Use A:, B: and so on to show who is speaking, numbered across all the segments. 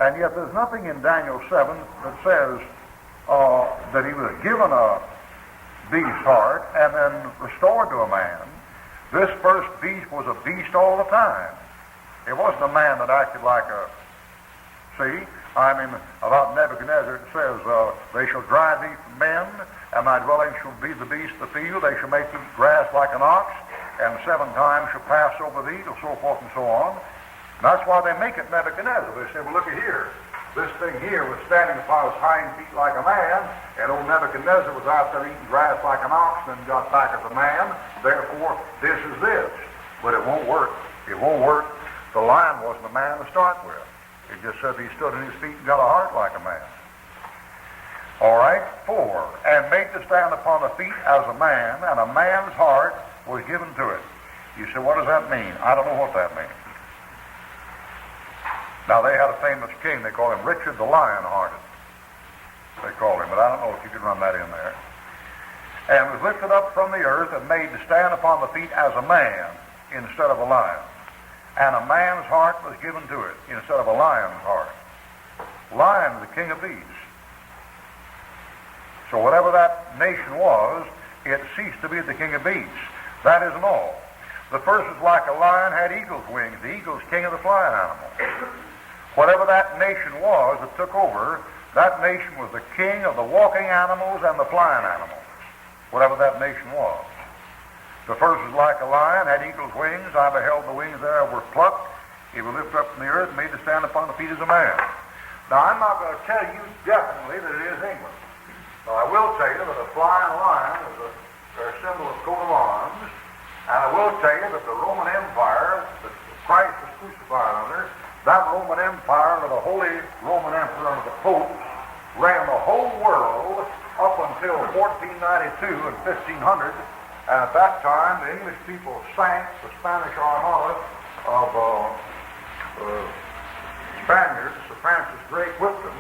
A: And yet there's nothing in Daniel 7 that says that he was given a beast heart and then restored to a man. This first beast was a beast all the time. It wasn't a man that acted like a... See? I mean, about Nebuchadnezzar it says, they shall drive thee from men, and thy dwelling shall be the beast of the field. They shall make thee grass like an ox, and 7 times shall pass over thee, and so forth and so on. And that's why they make it Nebuchadnezzar. They say, well, look at here. This thing here was standing upon his hind feet like a man, and old Nebuchadnezzar was out there eating grass like an ox, and then got back as a man. Therefore, this is this. But it won't work. It won't work. The lion wasn't a man to start with. It just said he stood on his feet and got a heart like a man. All right, 4. And made to stand upon the feet as a man, and a man's heart was given to it. You say, what does that mean? I don't know what that means. Now, they had a famous king. They call him Richard the Lion-Hearted. They call him, but I don't know if you can run that in there. And was lifted up from the earth and made to stand upon the feet as a man instead of a lion. And a man's heart was given to it instead of a lion's heart. Lion is the king of beasts. So whatever that nation was, it ceased to be the king of beasts. That isn't all. The first was like a lion, had eagle's wings. The eagle's king of the flying animal. Whatever that nation was that took over, that nation was the king of the walking animals and the flying animals. Whatever that nation was. The first was like a lion, had eagle's wings. I beheld the wings thereof were plucked. He was lifted up from the earth and made to stand upon the feet as a man. Now, I'm not going to tell you definitely that it is England. But I will tell you that a flying lion is a symbol of coat of arms. And I will tell you that the Roman Empire that Christ was crucified under, that Roman Empire under the Holy Roman Emperor, under the Pope, ran the whole world up until 1492 and 1500. And at that time, the English people sank the Spanish Armada of Spaniards. Sir Francis Drake whipped them.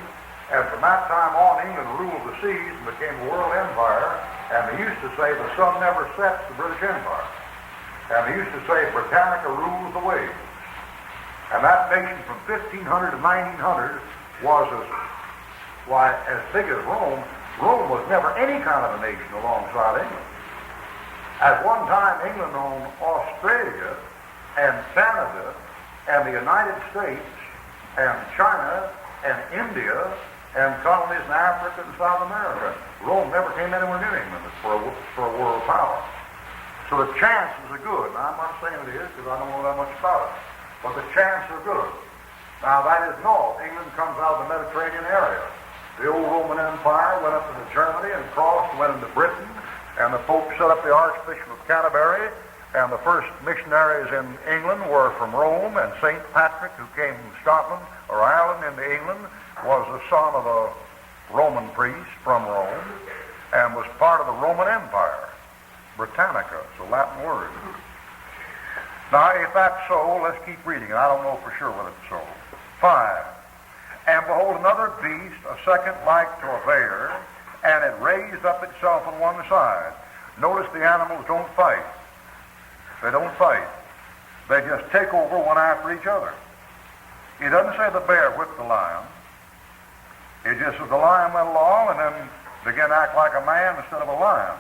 A: And from that time on, England ruled the seas and became a world empire. And they used to say the sun never sets the British Empire. And they used to say Britannica rules the waves. And that nation from 1500 to 1900 was as big as Rome. Rome was never any kind of a nation alongside England. At one time, England owned Australia and Canada and the United States and China and India and colonies in Africa and South America. Rome never came anywhere near England for a world power. So the chances are good. Now, I'm not saying it is because I don't know that much about it. But the chances are good. Now, that isn't all. England comes out of the Mediterranean area. The old Roman Empire went up into Germany and crossed and went into Britain. And the Pope set up the Archbishop of Canterbury, and the first missionaries in England were from Rome, and St. Patrick, who came from Scotland or Ireland into England, was the son of a Roman priest from Rome, and was part of the Roman Empire. Britannica, it's a Latin word. Now, if that's so, let's keep reading, and I don't know for sure whether it's so. 5. And behold, another beast, a second like to a bear, and it raised up itself on one side. Notice the animals don't fight. They don't fight. They just take over one after each other. It doesn't say the bear whipped the lion. It just says the lion went along and then began to act like a man instead of a lion.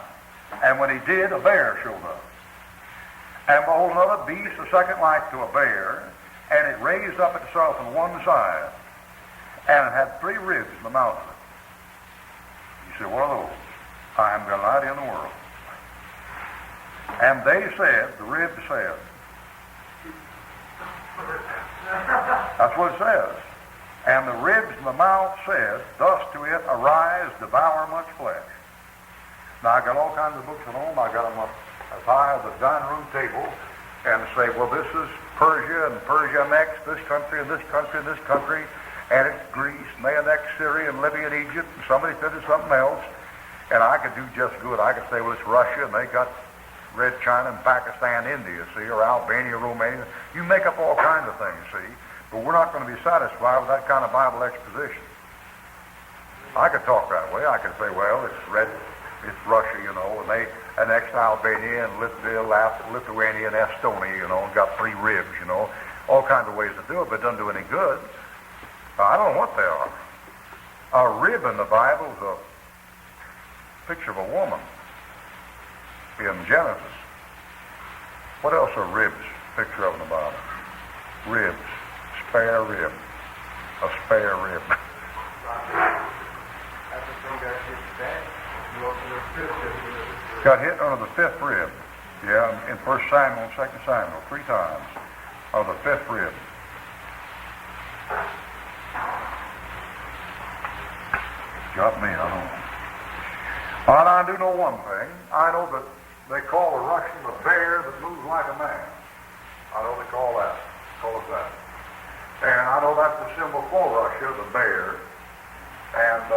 A: And when he did, a bear showed up. And behold, another beast, a second like to a bear, and it raised up itself on one side, and it had 3 ribs in the mouth of it. You say, what are those? I am the light in the world. And they said, the rib said. That's what it says. And the ribs in the mouth said, thus to it, arise, devour much flesh. Now, I got all kinds of books at home. I got them up as high as the dining room table, and say, well, this is Persia, and Persia next, this country, and this country, and this country, and it's Greece, and they annex Syria, and Libya, and Egypt, and somebody said it's something else, and I could do just good. I could say, well, it's Russia, and they got Red China, and Pakistan, India, see, or Albania, Romania. You make up all kinds of things, see, but we're not going to be satisfied with that kind of Bible exposition. I could talk that way. I could say, well, it's Russia, you know, and they annexed Albania and Lithuania and Estonia, you know, and got 3 ribs, you know. All kinds of ways to do it, but it doesn't do any good. I don't know what they are. A rib in the Bible is a picture of a woman in Genesis. What else are ribs picture of in the Bible? Ribs. Spare rib. A spare rib. Got hit under the fifth rib. Yeah, in 1 Samuel and 2 Samuel, 3 times. Of the fifth rib. Got me, I don't know. And I do know one thing. I know that they call the Russian the bear that moves like a man. I know they call it that. And I know that's the symbol for Russia, the bear. And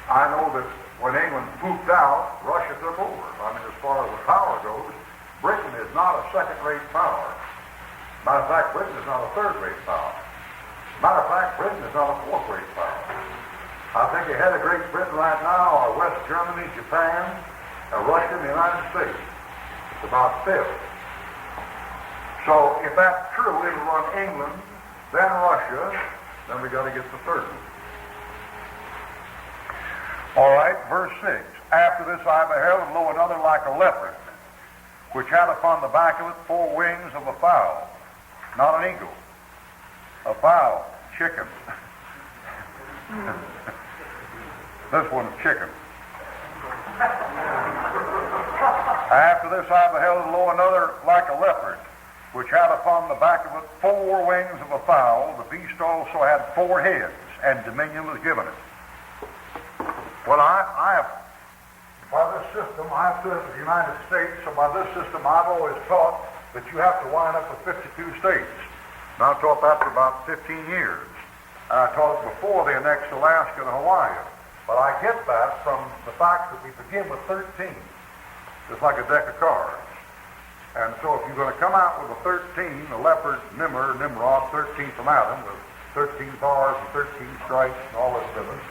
A: I know that when England pooped out, Russia took over. I mean, as far as the power goes, Britain is not a second-rate power. Matter of fact, Britain is not a third-rate power. Matter of fact, Britain is not a fourth-rate power. I think ahead of Great Britain right now are West Germany, Japan, Russia, and the United States. It's about fifth. So if that's true, it'll run England, then Russia, then we got to get the third one. All right, verse 6. After this I beheld, and lo, another like a leopard, which had upon the back of it 4 wings of a fowl, not an eagle, a fowl, chicken. This one's chicken. After this I beheld, and lo, another like a leopard, which had upon the back of it 4 wings of a fowl. The beast also had 4 heads, and dominion was given it. Well, I have, by this system, I've stood for the United States, so by this system I've always taught that you have to wind up with 52 states. And I've taught that for about 15 years. And I taught it before they annexed Alaska and Hawaii. But I get that from the fact that we begin with 13. It's like a deck of cards. And so if you're going to come out with a 13, a leopard, Nimrod, 13 from Adam, with 13 bars and 13 stripes and all this business,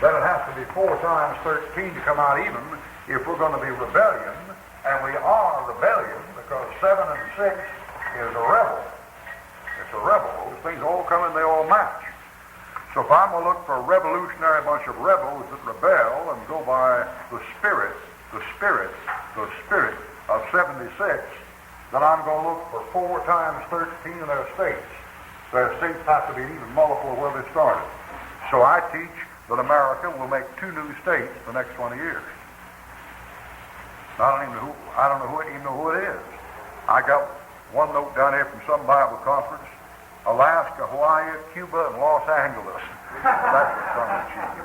A: then it has to be 4 times 13 to come out even if we're going to be rebellion. And we are rebellion because 7 and 6 is a rebel. It's a rebel. Those things all come and they all match. So if I'm going to look for a revolutionary bunch of rebels that rebel and go by the spirit of 76, then I'm going to look for 4 times 13 in their states. Their states have to be even multiple of where they started. So I teach that America will make 2 new states the next 20 years. I don't even know who it is. I got one note down here from some Bible conference. Alaska, Hawaii, Cuba, and Los Angeles. That's what some achieve.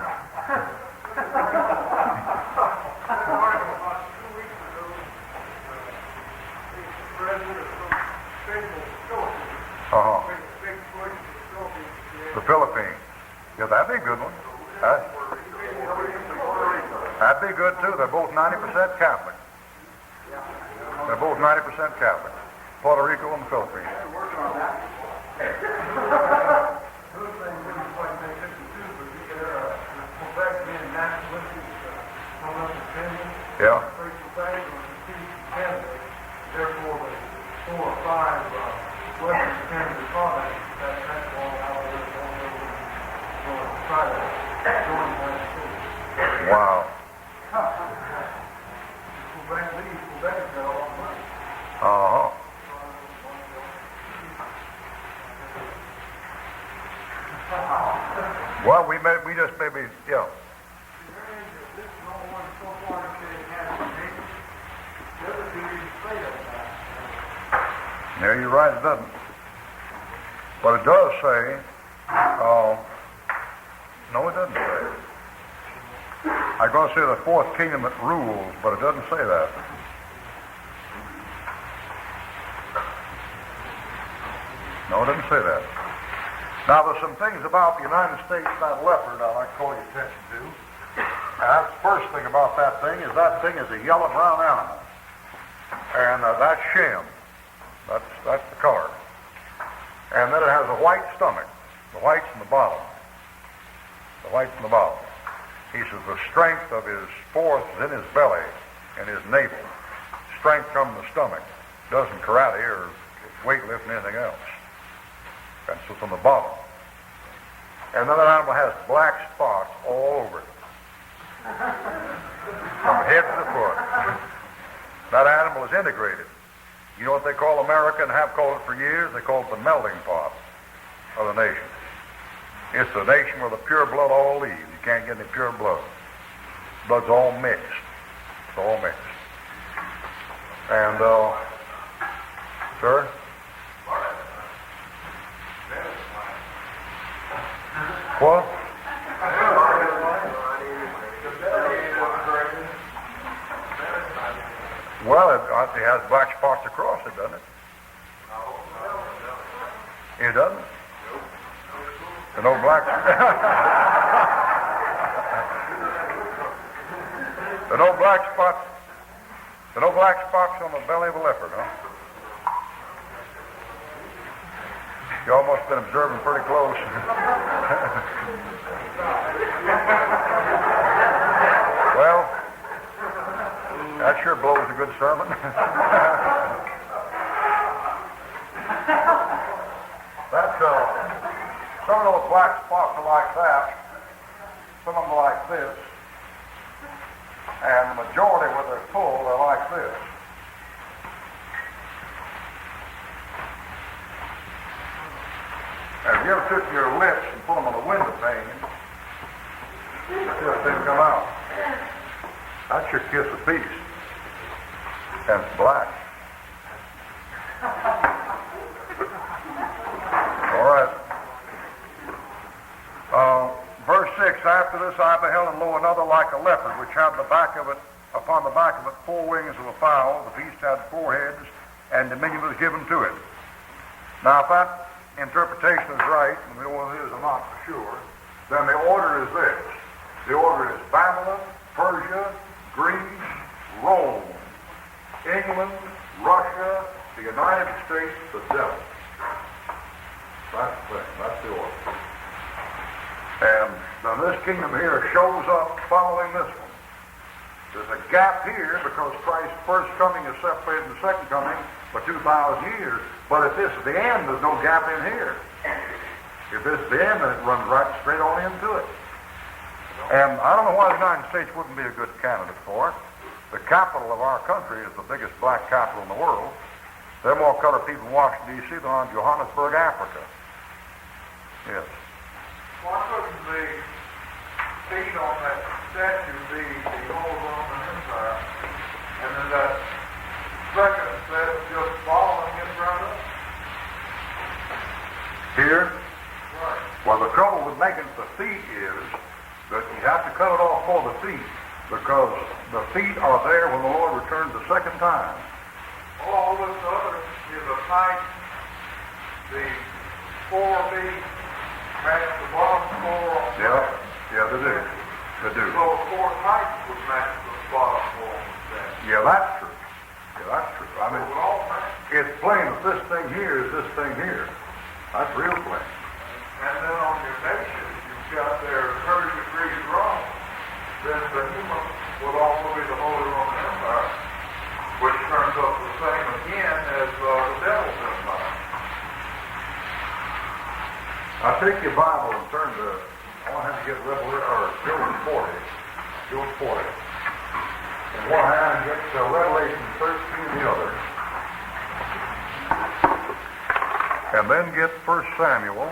A: The Philippines. Yeah, that'd be a good one. That'd be good too. They're both 90% Catholic. They're both 90% Catholic. Puerto Rico and the Philippines. Yeah.
B: Therefore, the 4 or 5 Western Canada colonies, that's all how they're going to try to join the United States.
A: Wow.
B: Quebec got a lot of money.
A: Uh-huh. Well, we just maybe, yeah.
B: This is all one so far to say it has to be. The other 2 didn't say that.
A: Yeah, you're right, it doesn't. But it does say, no, it doesn't say. I'm going to say the 4th kingdom that rules, but it doesn't say that. No, it doesn't say that. Now, there's some things about the United States, that leopard, I'd like to call your attention to. And that's the first thing about that thing is a yellow-brown animal. And that's Shem. That's the color. And then it has a white stomach. The white's in the bottom. The white's in the bottom. He says the strength of his force is in his belly and his navel. Strength comes from the stomach. Doesn't karate or weightlifting anything else. And so it's on the bottom. And then that animal has black spots all over it, from head to the foot. That animal is integrated. You know what they call America, and have called it for years? They call it the melting pot of the nation. It's a nation where the pure blood all leaves. You can't get any pure blood. Blood's all mixed. It's all mixed. And, sir? What? Well, it has black spots across it, doesn't it? It doesn't? There no black. There no black spots. There no black spots on the belly of a leopard, huh? You all must have been observing pretty close. Well, that sure blows a good sermon. That's some of those black spots are like that. Some of them are like this. And the majority, when they're full, they're like this. Have you ever took your lips and put them on the window pane until they come out? That's your kiss of peace. And it's black. All right. Verse 6, after this I beheld, and lo, another like a leopard, which had the back of it, upon the back of it, 4 wings of a fowl. The beast had 4 heads, and dominion was given to it. Now, if that interpretation is right, and we know whether it is or not for sure, then the order is this. The order is Babylon, Persia, Greece, Rome, England, Russia, the United States, the devil. That's the thing. That's the order. And now this kingdom here shows up following this one. There's a gap here because Christ's first coming is separated from the second coming by 2,000 years. But if this is the end, there's no gap in here. If this is the end, then it runs right straight on into it. And I don't know why the United States wouldn't be a good candidate for it. The capital of our country is the biggest black capital in the world. There are more colored people in Washington, D.C. than on Johannesburg, Africa. Yes.
B: Why couldn't the feet on that statue be the old Roman Empire, and then that second set just following it right up?
A: Here?
B: Right.
A: Well, the trouble with making the feet is that you have to cut it off for the feet, because the feet are there when the Lord returns the second time.
B: All this other is a type. The 4 feet match the bottom 4.
A: Yeah, they do. They do.
B: So 4 types would match the bottom 4.
A: Yeah, that's true. Yeah, that's true. I mean,
B: it would all match.
A: it's plain that this thing here is this thing here. That's real plain.
B: And then on your nation, you've got their 30 degrees wrong. Then the human would also be the Holy Roman Empire, which turns up the same again as the devil's empire.
A: Now take your Bible and turn to, I want to have to get Job 40. Job 40. In one hand, get Revelation 13 in the other. And then get 1 Samuel.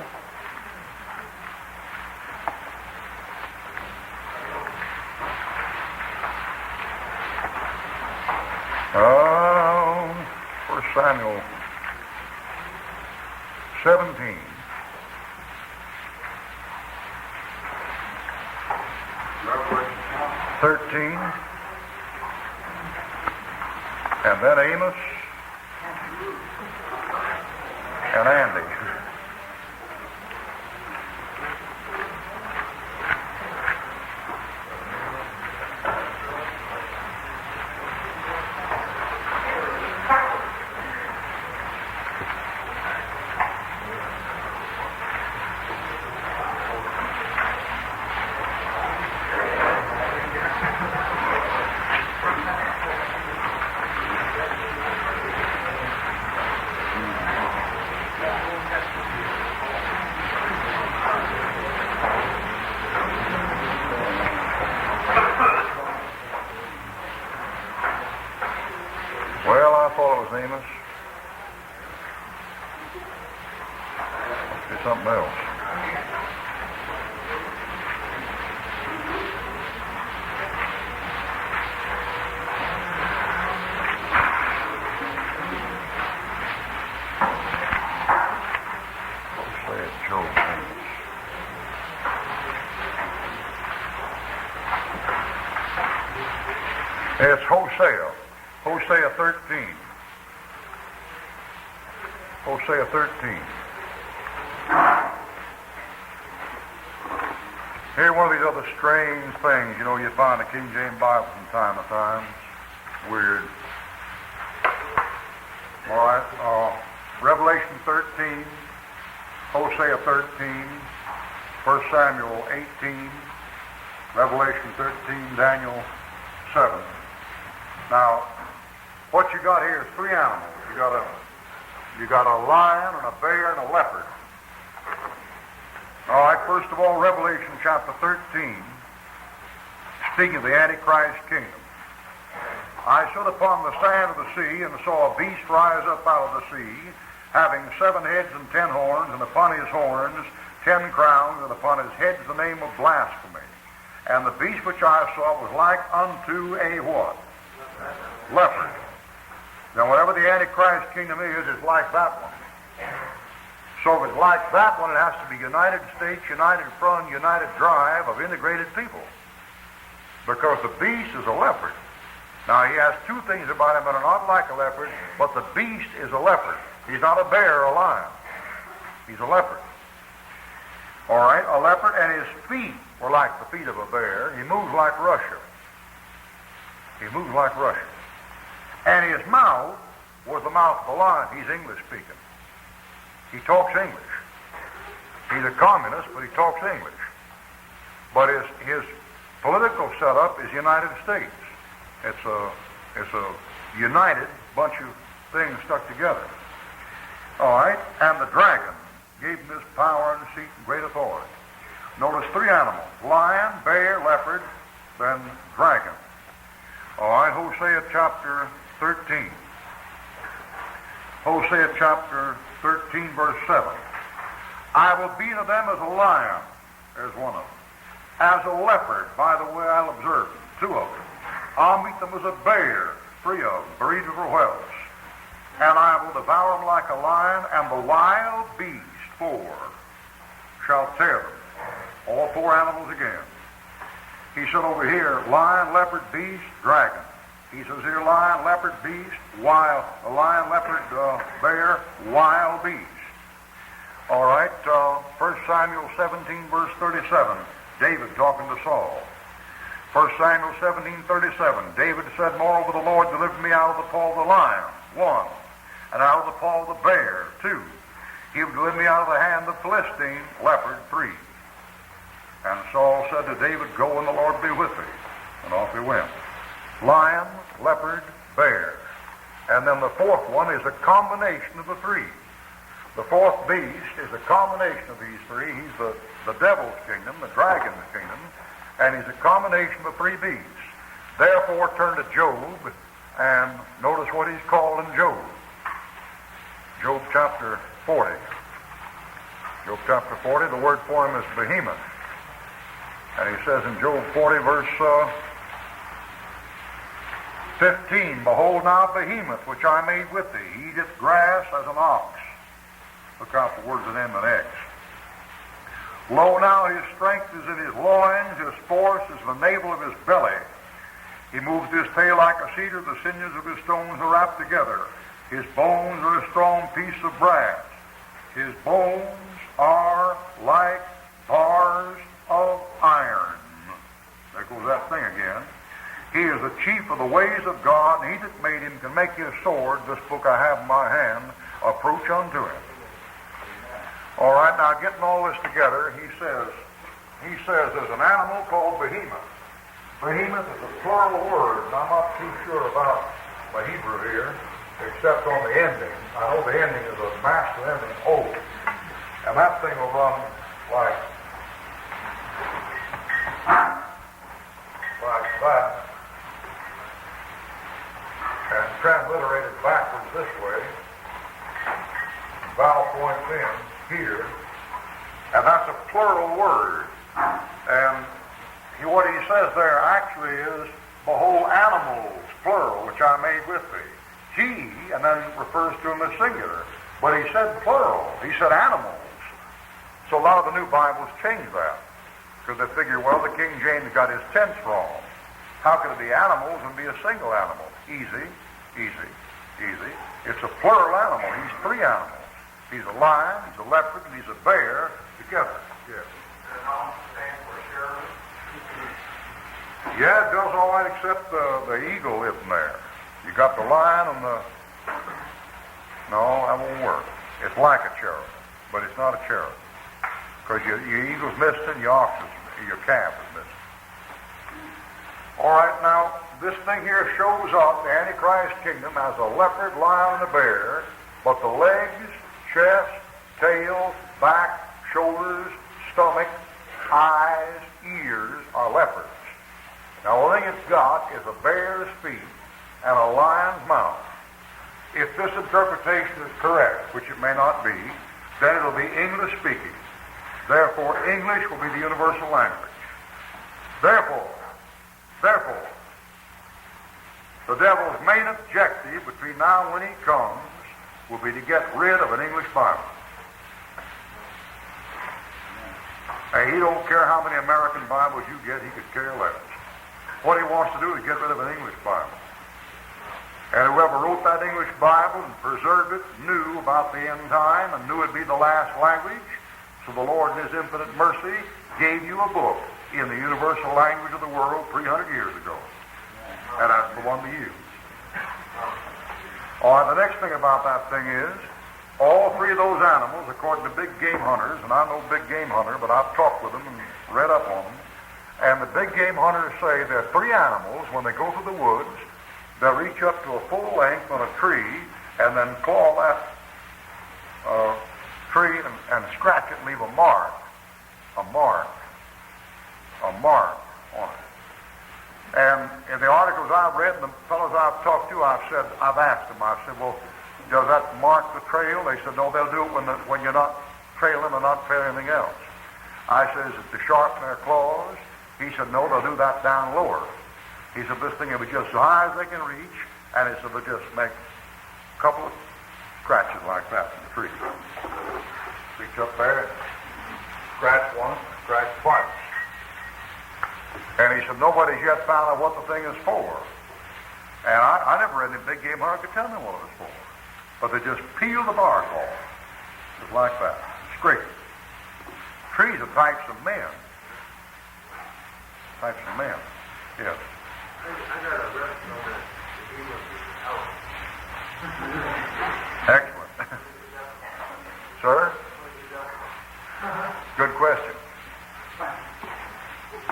A: Oh, 1 Samuel 17.
B: Revelation
A: 13. And then Amos and Andy. It's Hosea. Hosea 13. Hosea 13. Here's one of these other strange things, you find in the King James Bible from time to time. It's weird. All right. Revelation 13, Hosea 13, 1 Samuel 18, Revelation 13, Daniel 7. Now, what you got here is three animals. You got a lion and a bear and a leopard. All right, first of all, Revelation chapter 13, speaking of the Antichrist kingdom. I stood upon the sand of the sea and saw a beast rise up out of the sea, having 7 heads and 10 horns, and upon his horns 10 crowns, and upon his heads the name of blasphemy. And the beast which I saw was like unto a what? Leopard. Now, whatever the Antichrist kingdom is, it's like that one. So if it's like that one, it has to be United States, United Front, United Drive of integrated people. Because the beast is a leopard. Now, he has two things about him that are not like a leopard, but the beast is a leopard. He's not a bear or a lion. He's a leopard. All right, a leopard, and his feet were like the feet of a bear. He moves like Russia. He moves like Russia. And his mouth was the mouth of a lion. He's English speaking. He talks English. He's a communist, but he talks English. But his political setup is United States. It's a united bunch of things stuck together. All right, and the dragon gave him this power and seat and great authority. Notice three animals: lion, bear, leopard, then dragon. All right, Hosea chapter 13. Hosea chapter 13, verse 7. I will be to them as a lion. There's one of them. As a leopard, by the way, I'll observe them. 2 of them. I'll meet them as a bear. 3 of them, breed of whelps. And I will devour them like a lion, and the wild beast 4 shall tear them. All 4 animals again. He said over here, lion, leopard, beast, dragon. He says here, lion, leopard, beast, wild, lion, leopard, bear, wild beast. All right, 1 Samuel 17, verse 37, David talking to Saul. 1 Samuel 17:37, David said, moreover, the Lord delivered me out of the paw of the lion, 1, and out of the paw of the bear, 2. He will deliver me out of the hand of the Philistine, leopard, 3. And Saul said to David, go and the Lord be with thee. And off he went. Lion, leopard, bear. And then the 4th one is a combination of the 3. The 4th beast is a combination of these 3. He's the devil's kingdom, the dragon's kingdom, and he's a combination of the 3 beasts. Therefore, turn to Job and notice what he's called in Job. Job chapter 40. Job chapter 40, the word for him is behemoth. And he says in Job 40, verse 15, behold now behemoth, which I made with thee. He eateth grass as an ox. Look out for words of M and X. Lo, now his strength is in his loins, his force is the navel of his belly. He moves his tail like a cedar, the sinews of his stones are wrapped together. His bones are a strong piece of brass. His bones are like bars of iron. There goes that thing again. He is the chief of the ways of God, and he that made him can make his sword, this book I have in my hand, approach unto him. All right, now getting all this together, he says there's an animal called behemoth. Behemoth is a plural word, and I'm not too sure about the Hebrew here, except on the ending. I know the ending is a masculine ending, O. And that thing will run like that, and transliterated backwards this way. Vowel points in here, and that's a plural word. And what he says there actually is, behold, animals, plural, which I made with thee. He, and then refers to them as singular. But he said plural. He said animals. So a lot of the new Bibles change that, because they figure, well, the King James got his tense wrong. How can it be animals and be a single animal? Easy, easy, easy. It's a plural animal. He's three animals. He's a lion, he's a leopard, and he's a bear together. Yes.
B: And all stand for cherub.
A: Yeah, it does all right except the eagle isn't there. You got the lion and the... No, that won't work. It's like a cherub, but it's not a cherub. Because your eagle's missing, your calf is missing. All right, now, this thing here shows up the Antichrist kingdom as a leopard, lion, and a bear, but the legs, chest, tail, back, shoulders, stomach, eyes, ears are leopards. Now, the thing it's got is a bear's feet and a lion's mouth. If this interpretation is correct, which it may not be, then it'll be English speaking. Therefore, English will be the universal language. Therefore, the devil's main objective between now and when he comes will be to get rid of an English Bible. Hey, he don't care how many American Bibles you get, he could care less. What he wants to do is get rid of an English Bible. And whoever wrote that English Bible and preserved it knew about the end time and knew it'd be the last language. So the Lord in his infinite mercy gave you a book in the universal language of the world 300 years ago. And that's the one to use. All right, the next thing about that thing is, all three of those animals, according to big game hunters, and I'm no big game hunter, but I've talked with them and read up on them, and the big game hunters say there are three animals, when they go through the woods, they'll reach up to a full length on a tree and then claw that tree and scratch it and leave a mark on it. And in the articles I've read and the fellows I've talked to, I've asked them, I said, well, does that mark the trail? They said, no, they'll do it when you're not trailing and not trailing anything else. I said, is it to sharpen their claws? He said, no, they'll do that down lower. He said, this thing will be just as high as they can reach, and he said, they'll just make a couple of scratches like that in the tree. Reach up there, scratch once, scratch twice. And he said, nobody's yet found out what the thing is for. And I never read any big game hunter could tell me what it was for. But they just peel the bark off, just like that, scrape it. Trees are types of men. Types of men, yes.
B: I got a lesson on that.
A: Excellent. Sir? Good question.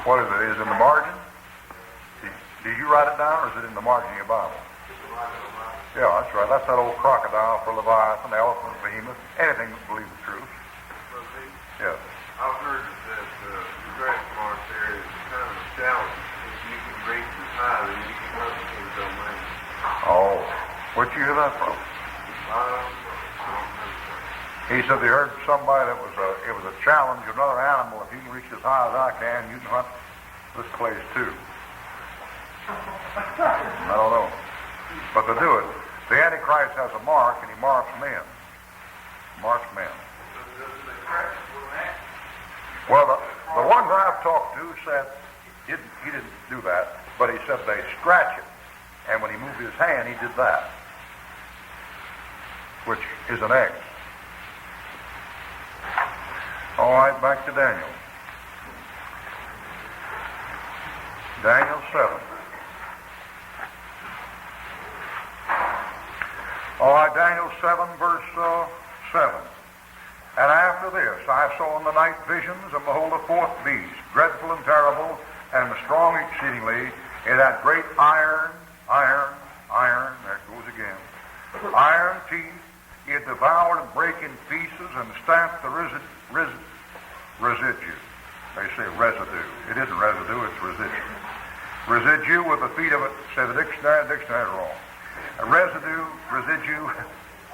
A: What is it? Is it in the margin? Did you write it down, or is it in the margin of your Bible? Yeah, that's right. That's that old crocodile for Leviathan, elephant, behemoth, anything that believes the truth. Yes.
B: I've heard that the grass mark there is kind of a challenge. If you can reach as high, then you can hunt in the domain.
A: Oh, where'd you hear that from? He said they heard somebody that it was a challenge to another animal. If you can reach as high as I can, you can hunt this place too. I don't know. But to do it, the Antichrist has a mark, and he marks men. Marks men. Well, the ones I've talked to said he didn't do that, but he said they scratch it. And when he moved his hand, he did that, which is an X. All right, back to Daniel. Daniel 7. All right, Daniel 7, verse 7. And after this, I saw in the night visions, and behold, a fourth beast, dreadful and terrible, and strong exceedingly. It had great iron, there it goes again, iron teeth. It devoured and brake in pieces and stamped the residue. They say residue. It isn't residue, it's residue. Residue with the feet of it, say the dictionary wrong. A residue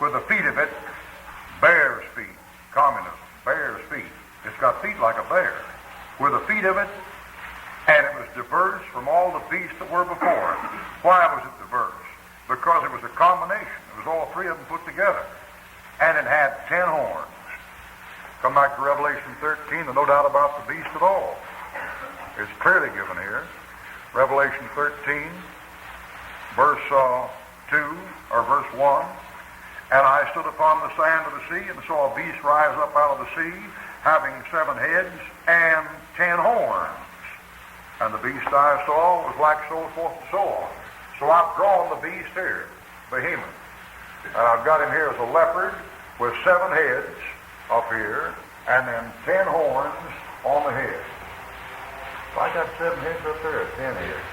A: with the feet of it, bear's feet. Communism, bear's feet. It's got feet like a bear. With the feet of it, and it was diverse from all the beasts that were before it. Why was it diverse? Because it was a combination. It was all three of them put together. And it had 10 horns. Come back to Revelation 13, there's no doubt about the beast at all. It's clearly given here. Revelation 13, verse 2, or verse 1. And I stood upon the sand of the sea, and saw a beast rise up out of the sea, having 7 heads and 10 horns. And the beast I saw was like so forth to soar. So I've drawn the beast here, Behemoth. And I've got him here as a leopard with 7 heads up here, and then 10 horns on the head. So I got 7 heads up there, 10 heads.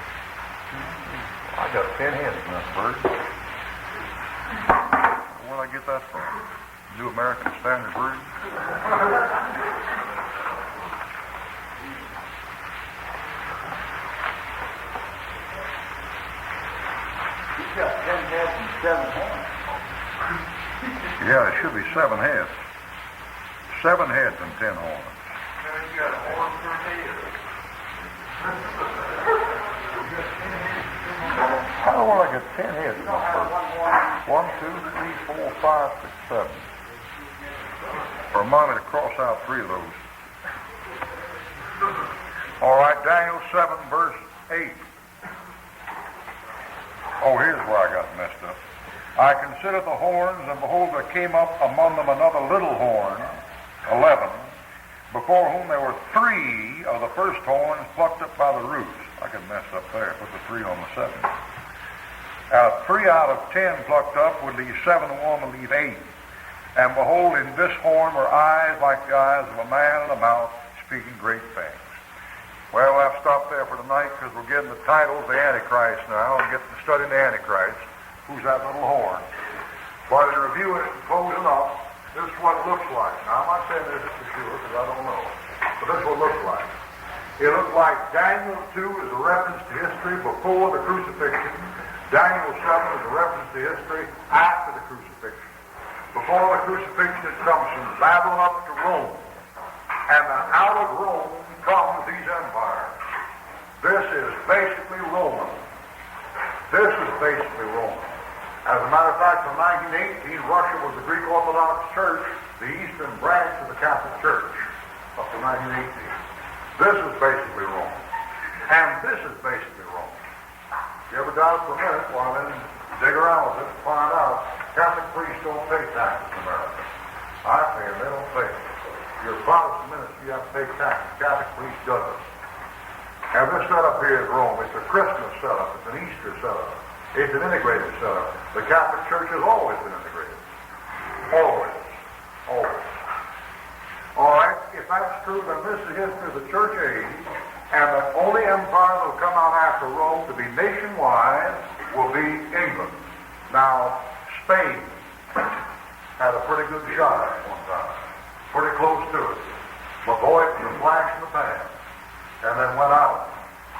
A: I got 10 heads in this bird. Where'd I get that from? New American Standard Version?
C: He's got 10 heads and 7 horns.
A: Yeah, it should be 7 heads. 7 heads and 10 horns.
B: And you got horns for head.
A: How will I get 10 heads in this bird? 1, 2, 3, 4, 5, 6, 7. Remind me to cross out 3 of those. All right, Daniel 7, verse 8. Oh, here's where I got messed up. I considered the horns, and behold, there came up among them another little horn, 11, before whom there were 3 of the first horns plucked up by the roots. I could mess up there, put the 3 on the 7. 3 out of 10 plucked up would leave 7, and 1 would leave 8. And behold, in this horn were eyes like the eyes of a man, and a mouth speaking great things. Well, I've stopped there for tonight because we're getting the titles, the Antichrist now, and getting to studying the Antichrist. Who's that little horn? But in reviewing it and closing up, this is what it looks like. Now, I'm not saying this for sure because I don't know. But this is what it looks like. It looks like Daniel 2 is a reference to history before the crucifixion. Daniel 7 is a reference to history after the crucifixion. Before the crucifixion, it comes from Babylon up to Rome. And then out of Rome comes these empires. This is basically Roman. This is basically Roman. As a matter of fact, from 1918, Russia was the Greek Orthodox Church, the eastern branch of the Catholic Church, up to 1918. This is basically Rome. And this is basically Rome. You ever doubt for a minute, well then dig around with it and find out Catholic priests don't pay taxes in America. I pay them, they don't pay them. You're a Protestant minister, you have to pay taxes. Catholic priest doesn't. And this setup here is Rome. It's a Christmas setup. It's an Easter setup. It's an integrated setup. The Catholic Church has always been integrated. Always. Always. All right, if that's true, then this is the history of the church age, and the only empire that will come out after Rome to be nationwide will be England. Now, Spain had a pretty good shot at one time. Pretty close to it. But boy, it was a flash in the pan. And then went out.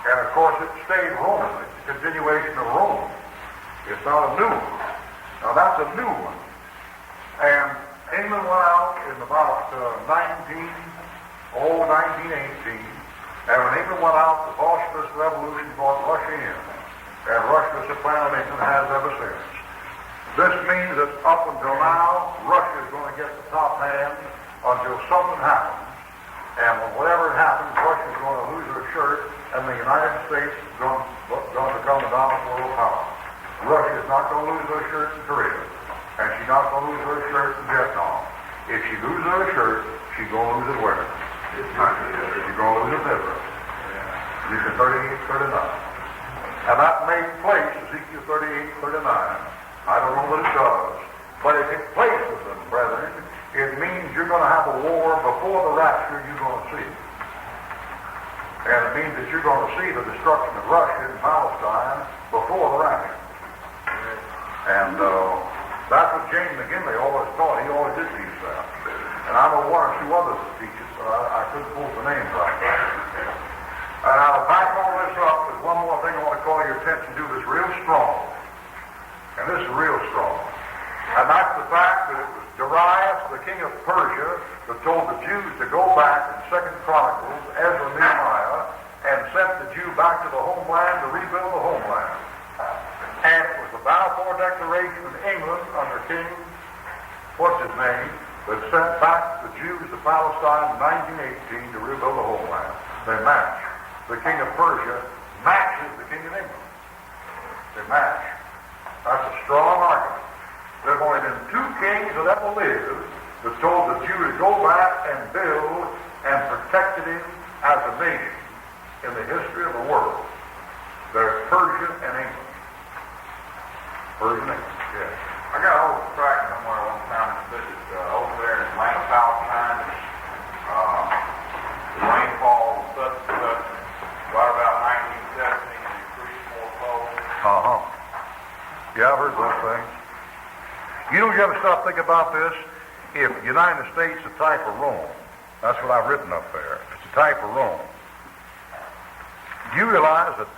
A: And of course it stayed Roman. It's a continuation of Rome. It's not a new one. Now that's a new one. And England went out in about 1918. And when England went out, the Bolshevist revolution brought Russia in. And Russia supplanted England, has ever since. This means that up until now, Russia is going to get the top hand until something happens. And whatever happens, Russia is going to lose her shirt, and the United States is going to become the dominant world power. Russia is not going to lose her shirt in Korea, and she's not going to lose her shirt in Vietnam. If she loses her shirt, she's going to lose it where? She's going to lose it in Israel. Ezekiel 38:39. And that made place, Ezekiel 38:39. I don't know what it does, but if it places them, brethren, it means you're going to have a war before the rapture you're going to see. And it means that you're going to see the destruction of Russia and Palestine before the rapture. And that's what James McGinley always taught. He always did teach that. And I know 1 or 2 others that teach it, but I couldn't pull the names right. And now to back all this up, there's one more thing I want to call your attention to that's real strong. And this is real strong. And that's the fact that it was Darius, the king of Persia, that told the Jews to go back in 2 Chronicles, Ezra, Nehemiah, and sent the Jew back to the homeland to rebuild the homeland. And it was the Balfour Declaration in England under King, what's his name, that sent back the Jews to Palestine in 1918 to rebuild the homeland. They match. The king of Persia matches the King of England. They match. That's a strong argument. There have only been two kings that ever lived that told the Jews to go back and build and protected him as a nation in the history of the world. They're Persia and England. Persia and England, yes.
B: I got a old tract somewhere one time that said that over there in Atlanta, Palestine, the rainfall was such and such, right about 1917, it increased fourfold.
A: Uh-huh. Yeah, I've heard those things. You know, you ever stop thinking about this? If the United States is a type of Rome, that's what I've written up there. It's a type of Rome. Do you realize that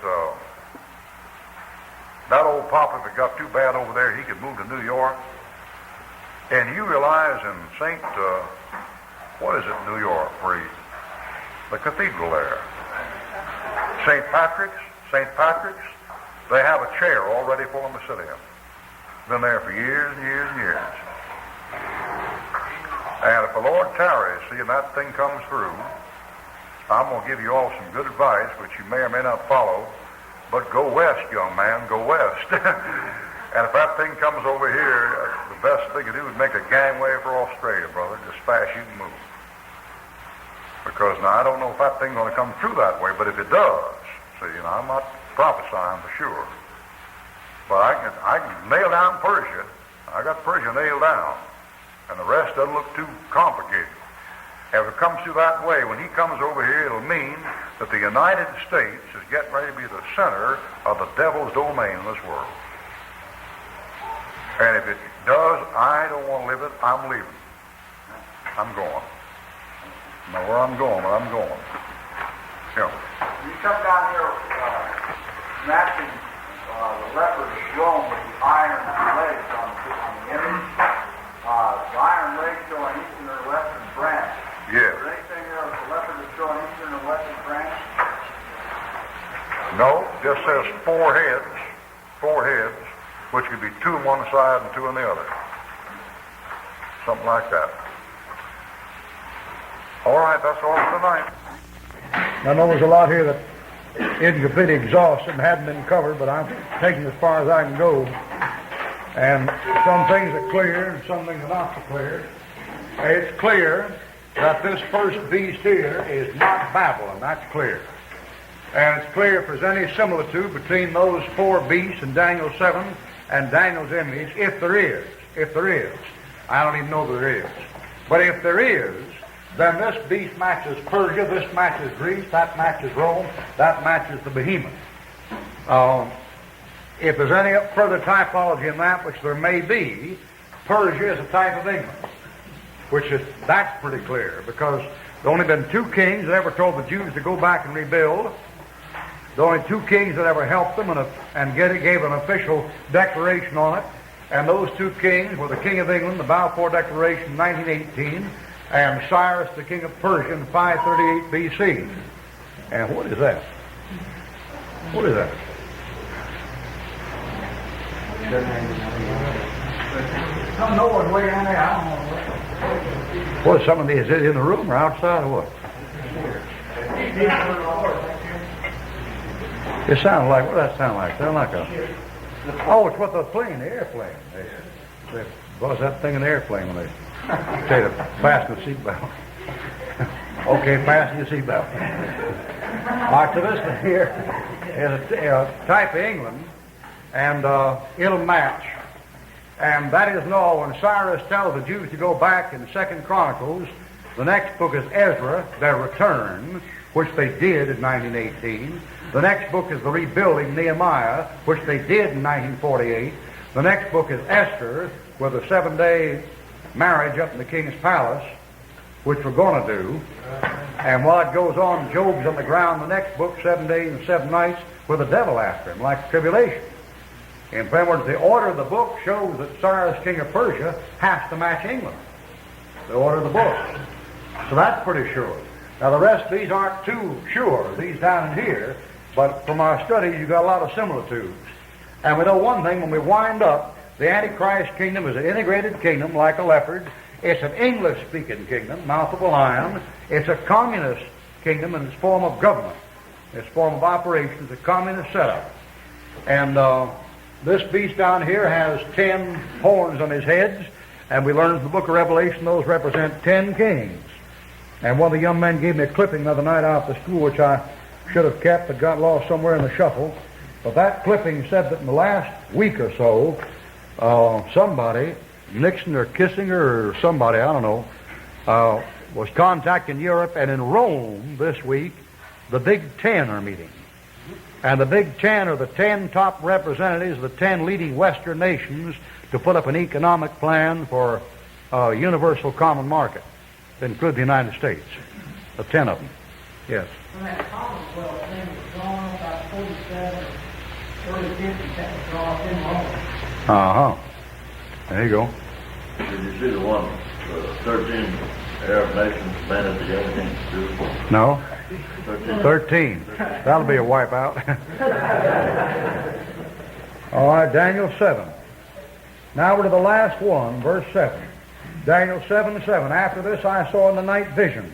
A: that old papa, if it got too bad over there, he could move to New York? And you realize in what is it, New York, the cathedral there, St. Patrick's, they have a chair all ready for them to sit in. Been there for years and years and years. And if the Lord tarries, see, and that thing comes through, I'm going to give you all some good advice, which you may or may not follow, but go west, young man, go west. And if that thing comes over here, the best thing to do is make a gangway for Australia, brother, just fast you can move. Because now I don't know if that thing's going to come through that way, but if it does, see, I'm not prophesying for sure. But I can nail down Persia. I got Persia nailed down. And the rest doesn't look too complicated. If it comes through that way, when he comes over here, it'll mean that the United States is getting ready to be the center of the devil's domain in this world. And if it does, I don't want to live it. I'm leaving. I'm going. I know where I'm going, but I'm going. Yeah.
C: You come down here matching the leopard's throne with the iron legs on the image. The iron legs show an eastern or western branch.
A: Yes.
C: Is there anything there with the leopard that show an eastern or western branch?
A: No, just says four heads, which could be two on one side and two on the other. Something like that. All right, that's all for tonight. I know there's a lot here that isn't completely exhausted and hadn't been covered, but I'm taking as far as I can go. And some things are clear and some things are not so clear. It's clear that this first beast here is not Babylon. That's clear. And it's clear if there's any similitude between those four beasts in Daniel 7 and Daniel's image, if there is. I don't even know that there is. But if there is, then this beast matches Persia, this matches Greece, that matches Rome, that matches the behemoth. If there's any further typology in that, which there may be, Persia is a type of England, that's pretty clear, because there only been two kings that ever told the Jews to go back and rebuild. The only two kings that ever helped them and gave an official declaration on it, and those two kings were the King of England, the Balfour Declaration in 1918, and Cyrus, the king of Persia, in 538 B.C. And what is that? What is that? No one way down there. I don't know. What, some of these, is it in the room or outside or what? It sounds like, what does that sound like? Sound like oh, it's what they're playing, the airplane. What's that thing in the airplane when they say to fasten the seatbelt? Okay, fasten your seatbelt. All right, so this one here is a type of England, and it'll match. And that isn't all. When Cyrus tells the Jews to go back in 2 Chronicles, the next book is Ezra, their return, which they did in 1918. The next book is the rebuilding, Nehemiah, which they did in 1948. The next book is Esther, with a 7-day marriage up in the king's palace, which we're going to do. And while it goes on, Job's on the ground. The next book, 7 days and 7 nights, with the devil after him, like tribulation. In other words, the order of the book shows that Cyrus, king of Persia, has to match England. The order of the book. So that's pretty sure. Now the rest of these aren't too sure, these down in here, but from our studies you've got a lot of similitudes. And we know one thing, when we wind up, the Antichrist kingdom is an integrated kingdom like a leopard. It's an English-speaking kingdom, mouth of a lion. It's a communist kingdom in its form of government. Its form of operation is a communist setup. And this beast down here has 10 horns on his heads, and we learned from the book of Revelation those represent 10 kings. And one of the young men gave me a clipping the other night out of the school, which I should have kept but got lost somewhere in the shuffle. But that clipping said that in the last week or so, somebody, Nixon or Kissinger or somebody, I don't know, was contacting Europe, and in Rome this week, the Big Ten are meeting. And the Big Ten are the 10 top representatives of the 10 leading Western nations to put up an economic plan for a universal common market, to include the United States. The 10 of them. Yes.
D: When that Commonwealth thing was drawn up about 47 or early 50s, that was drawn up in Rome.
A: Uh-huh. There you go.
E: Did you see the one, 13 Arab nations banded together against Jews?
A: No?
E: 13.
A: 13. That'll be a wipeout. All right, Daniel 7. Now we're to the last one, verse 7. Daniel 7:7. After this I saw in the night visions,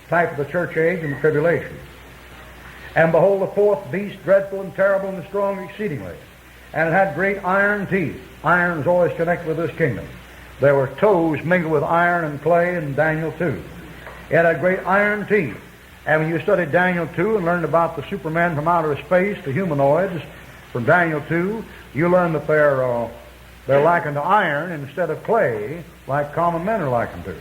A: type of the church age and the tribulation. And behold, the fourth beast, dreadful and terrible and strong exceedingly. And it had great iron teeth. Iron is always connected with this kingdom. There were toes mingled with iron and clay in Daniel 2. It had great iron teeth. And when you studied Daniel 2 and learned about the supermen from outer space, the humanoids from Daniel 2, you learned that they're likened to iron instead of clay, like common men are likened to.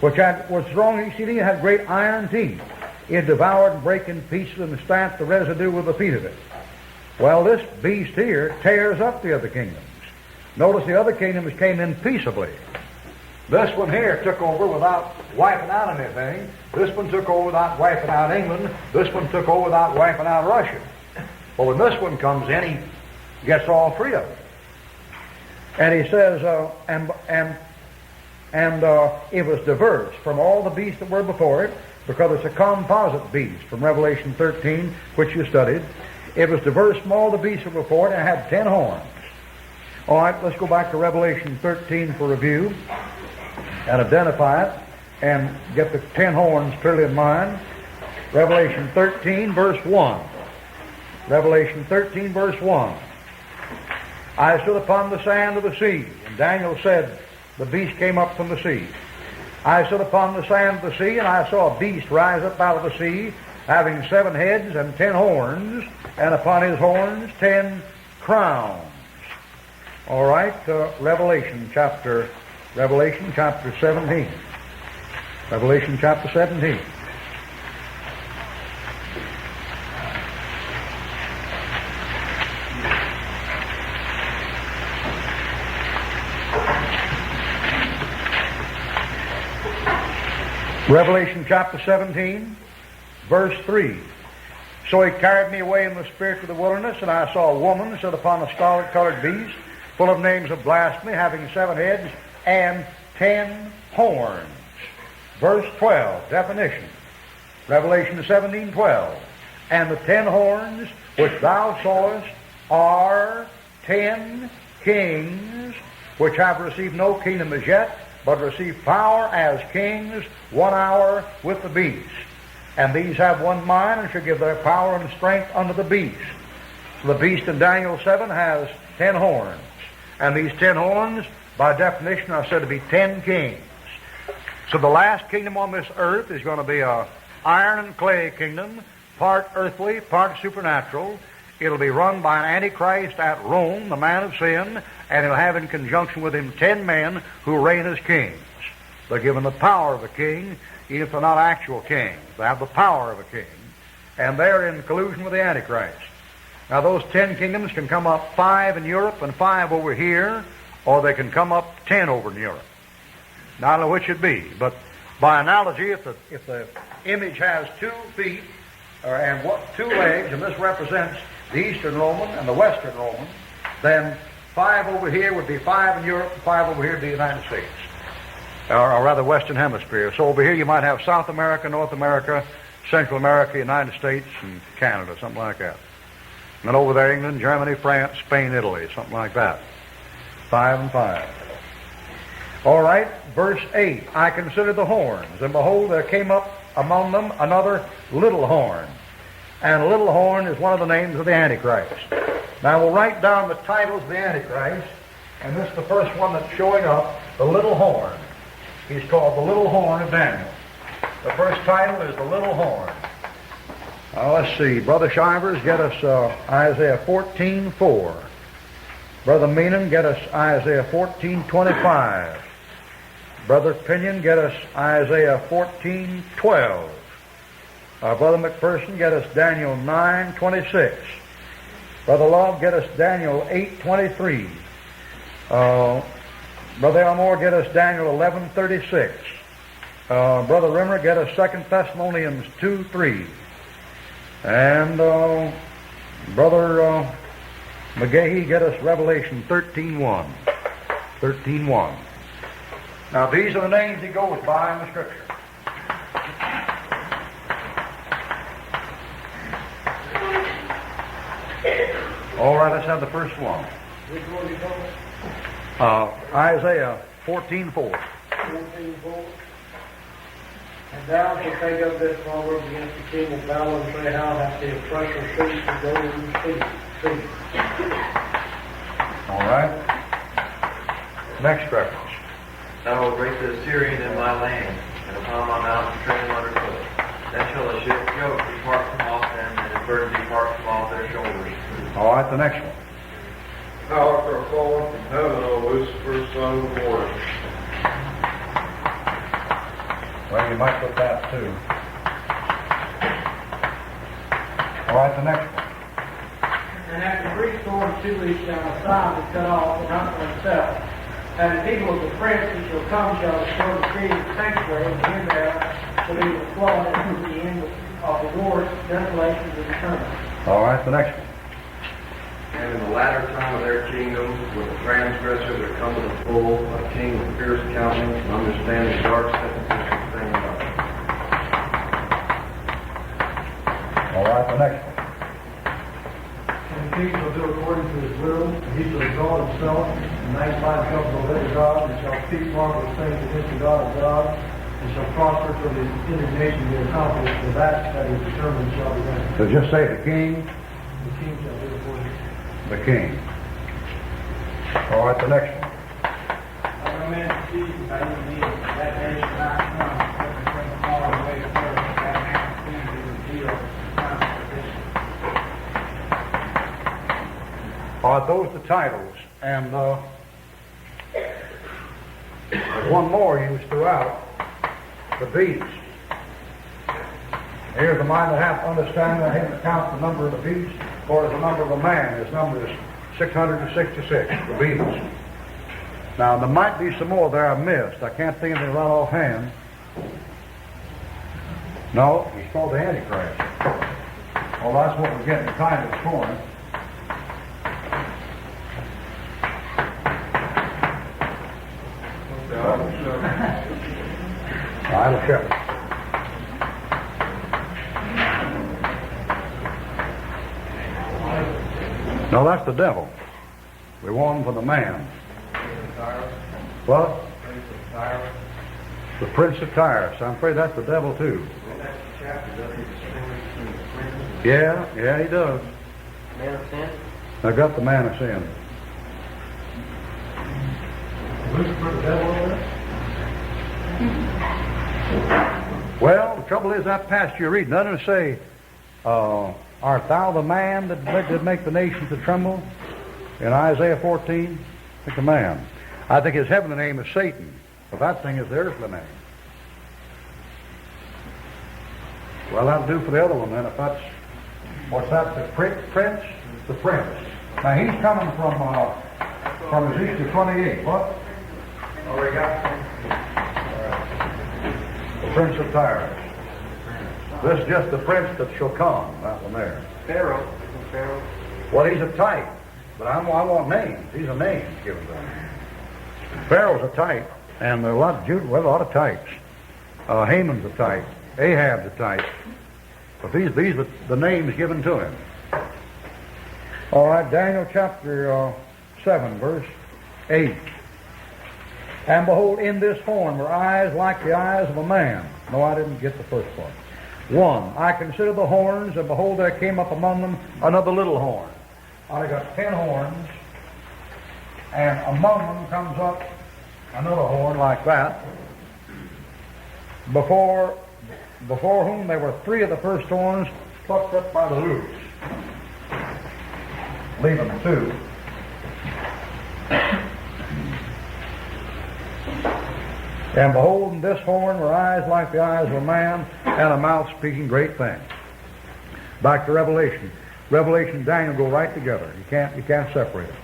A: Which was strong exceeding, it had great iron teeth. It devoured and brake in pieces and stamped the residue with the feet of it. Well, this beast here tears up the other kingdoms. Notice the other kingdoms came in peaceably. This one here took over without wiping out anything. This one took over without wiping out England. This one took over without wiping out Russia. But when this one comes in, he gets all three of them. And he says, it was diverse from all the beasts that were before it, because it's a composite beast from Revelation 13, which you studied. It was diverse from all the beasts that were before it, and it had 10 horns. All right, let's go back to Revelation 13 for review and identify it and get the 10 horns clearly in mind. Revelation 13, verse 1. Revelation 13, verse 1. I stood upon the sand of the sea, and Daniel said, the beast came up from the sea. I stood upon the sand of the sea, and I saw a beast rise up out of the sea, having 7 heads and 10 horns, and upon his horns 10 crowns. All right, Revelation chapter 17. Revelation chapter 17. Revelation chapter 17, verse 3. So he carried me away in the spirit to the wilderness, and I saw a woman sit upon a scarlet-colored beast, full of names of blasphemy, having 7 heads and 10 horns. Verse 12, definition. Revelation 17:12. And the 10 horns which thou sawest are 10 kings, which have received no kingdom as yet, but receive power as kings 1 hour with the beast. And these have one mind, and shall give their power and strength unto the beast. So the beast in Daniel 7 has 10 horns. And these 10 horns, by definition, are said to be 10 kings. So the last kingdom on this earth is going to be a iron and clay kingdom, part earthly, part supernatural. It'll be run by an Antichrist at Rome, the man of sin, and he'll have in conjunction with him 10 men who reign as kings. They're given the power of a king, even if they're not actual kings. They have the power of a king. And they're in collusion with the Antichrist. Now those 10 kingdoms can come up 5 in Europe and 5 over here, or they can come up 10 over in Europe. Now I don't know which it be, but by analogy, if the image has 2 feet and 2 legs, and this represents the Eastern Roman and the Western Roman, then 5 over here would be 5 in Europe, and 5 over here would be the United States, or rather Western Hemisphere. So over here you might have South America, North America, Central America, United States, and Canada, something like that. And then over there, England, Germany, France, Spain, Italy, something like that. 5 and 5. All right, verse 8. I considered the horns, and behold, there came up among them another little horn, and a little horn is one of the names of the Antichrist. Now we'll write down the titles of the Antichrist, and this is the first one that's showing up, the little horn. He's called the little horn of Daniel. The first title is the little horn. Now let's see, Brother Shivers, get us Isaiah 14:4. Brother Meenan, get us Isaiah 14:25. Brother Pinion, get us Isaiah 14:12. Brother McPherson, get us Daniel 9:26. Brother Love, get us Daniel 8:23. Brother Elmore, get us Daniel 11:36. Brother Rimmer, get us 2 Thessalonians 2:3. And Brother McGahee, get us Revelation 13:1. 13:1. Now these are the names he goes by in the Scripture. All right, let's have the first one.
D: Which one you told?
A: Isaiah 14:4.
D: 14:4. And thou shalt take up this proverb against the king of Babylon and say, how hath the oppressor ceased to go in the sea?
A: All right. Next reference.
F: I will break the Assyrian in my land, and upon my mountain tread him underfoot. Then shall the yoke depart from off them, and his burden depart from off their shoulders.
A: All right, the next one.
B: Thou art fallen from heaven, O Lucifer, son of the morning.
A: Well, you might put that too. All right, the next one.
D: And after 3 and 2 weeks shall the sign be cut off, and not for himself. And the people of the prince that shall come shall destroy the city of the sanctuary, and here there shall be the flood unto the end of the wars, desolation is eternal.
A: All right, the next one.
F: And in the latter time of their kingdom, with the transgressor there cometh a fool, a king with fierce countenance, and understanding dark sentences and things up.
A: All right, the next one.
D: And the king shall do according to his will, and he shall exalt himself, and magnify himself before his God, and shall speak marvelous things against the God of God, and shall prosper till the indignation be accomplished, for that is determined shall be done.
A: So just say the king.
D: The king shall do according to
A: The king. All right, the next one.
D: I recommend to see by any means that day shall not come, but to bring them all away first, that man seems to reveal the time of this.
A: All right, those are the titles. And there's one more used throughout. The beast. Here's the mind that hath understanding, that him that count the number of the beast, or as the number of a man. His number is 666, the beast. Now, there might be some more there I missed. I can't think of anything right offhand. No, he's called the Antichrist. Well, that's what we're getting kind of for him. Idle shepherd. No, that's the devil. We want him for the man. What? The Prince of Tyre. I'm afraid that's the devil too. Yeah, he does.
F: Man of sin?
A: I got the man of sin.
D: Lucifer, the devil over there?
A: Well, the trouble is that passage you're reading doesn't say, art thou the man that did make the nations to tremble? In Isaiah 14, I think the man. I think his heavenly name is Satan, but that thing is the earthly name. Well, that'll do for the other one then. If that's, what's that? The prince? The prince. Now he's coming from Ezekiel 28. What? Oh, we got the Prince of Tyre. This is just the prince that shall come. That one there.
F: Pharaoh.
A: Well, he's a type, but I want names. These are names given to him. Pharaoh's a type, and there are a lot of types. Haman's a type. Ahab's a type. But these are the names given to him. All right, Daniel chapter 7, verse 8. And behold, in this horn were eyes like the eyes of a man. No, I didn't get the first one. 1. I considered the horns, and behold, there came up among them another little horn. I got 10 horns, and among them comes up another horn like that, before whom there were 3 of the first horns plucked up by the roots, leaving 2. And behold, in this horn were eyes like the eyes of a man, and a mouth speaking great things. Back to Revelation. Revelation and Daniel go right together. You can't separate them.